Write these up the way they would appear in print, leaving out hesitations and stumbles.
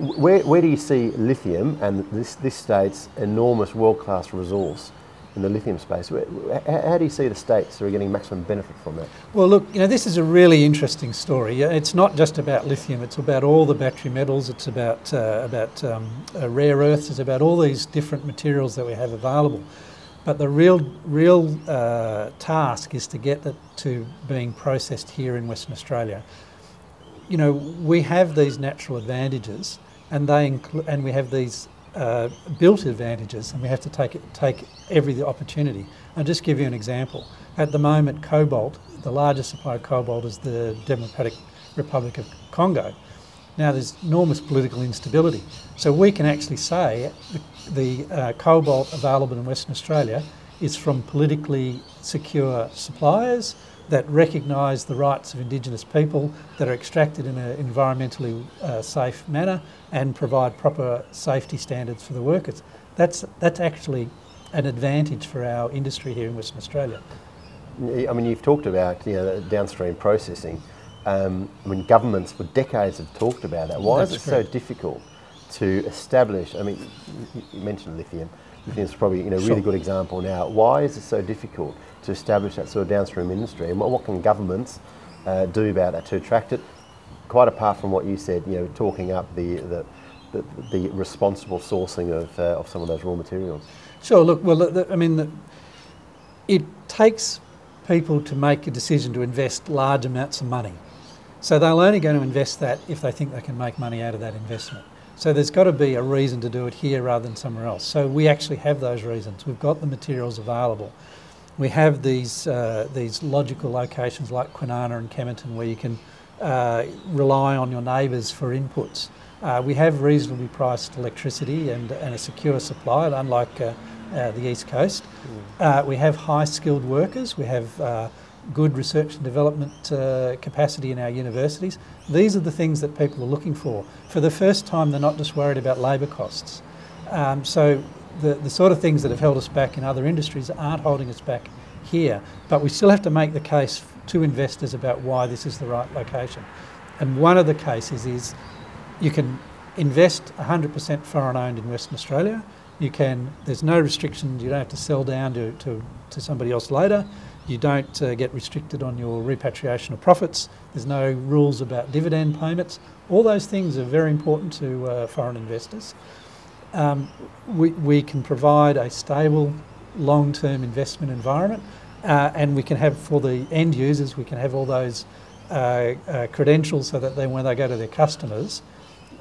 Where do you see lithium and this state's enormous world-class resource in the lithium space? How do you see the states who are getting maximum benefit from that? Well, look, this is a really interesting story. It's not just about lithium; it's about all the battery metals. It's about rare earths. It's about all these different materials that we have available. But the real task is to get it to being processed here in Western Australia. We have these natural advantages, and we have these built advantages, and we have to take every opportunity. I'll just give you an example. At the moment, cobalt, the largest supplier of cobalt is the Democratic Republic of Congo. Now there's enormous political instability, so we can actually say the cobalt available in Western Australia is from politically secure suppliers that recognise the rights of Indigenous people, that are extracted in an environmentally safe manner and provide proper safety standards for the workers. That's actually an advantage for our industry here in Western Australia. I mean, you've talked about downstream processing. Governments for decades have talked about that. Why is it so difficult to establish? I mean, you mentioned lithium. Lithium is probably a really good example now. Why is it so difficult to establish that sort of downstream industry, and what can governments do about that to attract it? Quite apart from what you said, talking up the responsible sourcing of some of those raw materials. Sure. Look, well, it takes people to make a decision to invest large amounts of money. So they're only going to invest that if they think they can make money out of that investment. So there's got to be a reason to do it here rather than somewhere else. So we actually have those reasons. We've got the materials available. We have these logical locations like Kwinana and Kemerton where you can rely on your neighbours for inputs. We have reasonably priced electricity and a secure supply, unlike the East Coast. We have high skilled workers. We have good research and development capacity in our universities. These are the things that people are looking for. For the first time, they're not just worried about labour costs. So the sort of things that have held us back in other industries aren't holding us back here, but we still have to make the case to investors about why this is the right location. And one of the cases is you can invest 100% foreign owned in Western Australia. There's no restrictions, you don't have to sell down to somebody else later. You don't get restricted on your repatriation of profits. There's no rules about dividend payments. All those things are very important to foreign investors. We can provide a stable, long-term investment environment, and we can have, for the end users, we can have all those credentials so that when they go to their customers,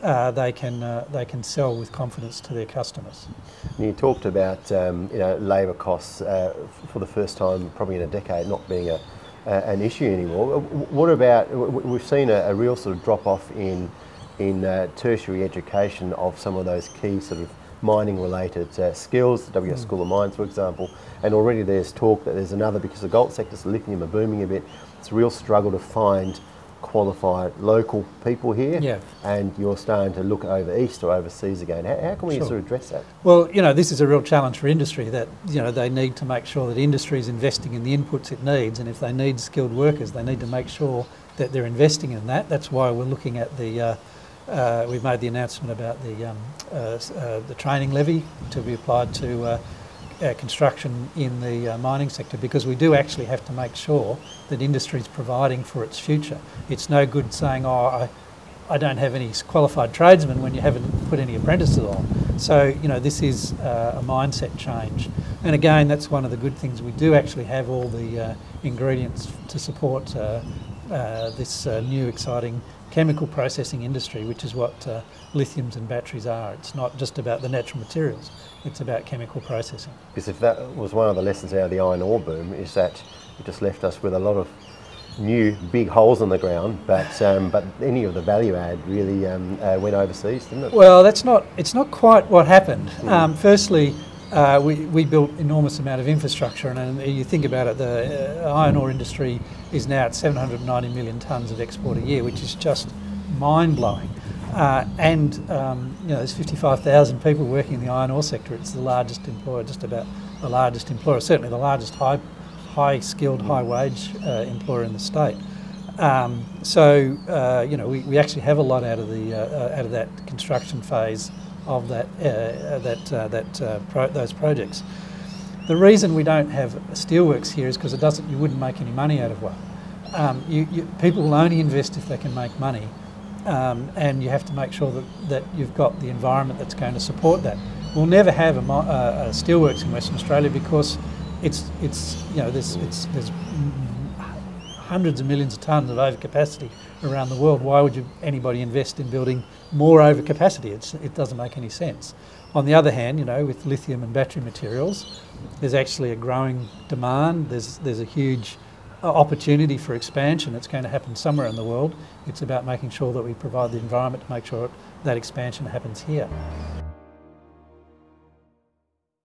they can sell with confidence to their customers. You talked about labour costs for the first time, probably in a decade, not being an issue anymore. What about, we've seen a real sort of drop off in tertiary education of some of those key sort of mining related skills, the WS School of Mines for example, and already there's talk that there's another, because the gold sectors, lithium are booming a bit, it's a real struggle to find qualified local people here, and you're starting to look over east or overseas again. How can we sort of address that? Well, this is a real challenge for industry, that they need to make sure that industry is investing in the inputs it needs, and if they need skilled workers, they need to make sure that they're investing in that. That's why we're looking at we've made the announcement about the training levy to be applied to construction in the mining sector, because we do actually have to make sure that industry is providing for its future. It's no good saying, oh, I don't have any qualified tradesmen when you haven't put any apprentices on. So, this is a mindset change. And again, that's one of the good things. We do actually have all the ingredients to support this new exciting chemical processing industry, which is what lithiums and batteries are. It's not just about the natural materials, it's about chemical processing. Because if that was one of the lessons out of the iron ore boom, is that it just left us with a lot of new big holes in the ground, but any of the value add really went overseas, didn't it? Well, it's not quite what happened. Firstly, we built enormous amount of infrastructure, and you think about it, the iron ore industry is now at 790 million tonnes of export a year, which is just mind-blowing. There's 55,000 people working in the iron ore sector. It's the largest employer, just about the largest employer, certainly the largest high-skilled, high-wage employer in the state. You know, we actually have a lot out of that construction phase of those projects. The reason we don't have steelworks here is because you wouldn't make any money out of one. People will only invest if they can make money, and you have to make sure that you've got the environment that's going to support that. We'll never have a steelworks in Western Australia because it's you know, there's hundreds of millions of tonnes of overcapacity around the world. Why would anybody invest in building more overcapacity? It doesn't make any sense. On the other hand, you know, with lithium and battery materials, there's actually a growing demand. There's a huge opportunity for expansion. It's going to happen somewhere in the world. It's about making sure that we provide the environment to make sure that expansion happens here.